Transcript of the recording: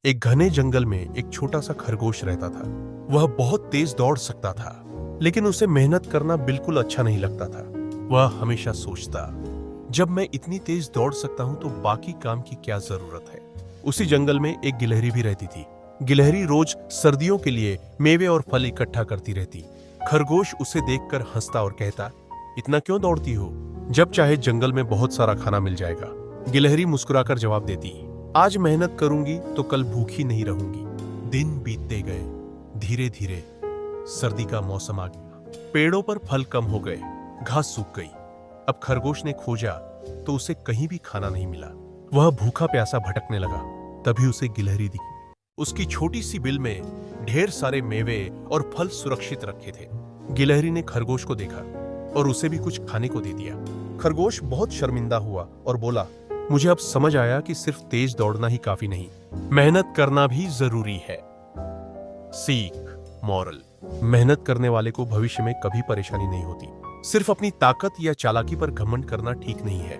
एक घने जंगल में एक छोटा सा खरगोश रहता था। वह बहुत तेज दौड़ सकता था, लेकिन उसे मेहनत करना बिल्कुल अच्छा नहीं लगता था। वह हमेशा सोचता, जब मैं इतनी तेज दौड़ सकता हूं तो बाकी काम की क्या जरूरत है। उसी जंगल में एक गिलहरी भी रहती थी। गिलहरी रोज सर्दियों के लिए मेवे और फल इकट्ठा करती रहती। खरगोश उसे देखकर हंसता और कहता, इतना क्यों दौड़ती हो? जब चाहे जंगल में बहुत सारा खाना मिल जाएगा। गिलहरी मुस्कुराकर जवाब देती, आज मेहनत करूंगी तो कल भूखी नहीं रहूंगी। दिन बीतते गए। धीरे धीरे सर्दी का मौसम आ गया। पेड़ों पर फल कम हो गए, घास सूख गई। अब खरगोश ने खोजा तो उसे कहीं भी खाना नहीं मिला। वह भूखा प्यासा भटकने लगा। तभी उसे गिलहरी दिखी। उसकी छोटी सी बिल में ढेर सारे मेवे और फल सुरक्षित रखे थे। गिलहरी ने खरगोश को देखा और उसे भी कुछ खाने को दे दिया। खरगोश बहुत शर्मिंदा हुआ और बोला, मुझे अब समझ आया कि सिर्फ तेज दौड़ना ही काफी नहीं, मेहनत करना भी जरूरी है। सीख, मॉरल, मेहनत करने वाले को भविष्य में कभी परेशानी नहीं होती। सिर्फ अपनी ताकत या चालाकी पर घमंड करना ठीक नहीं है।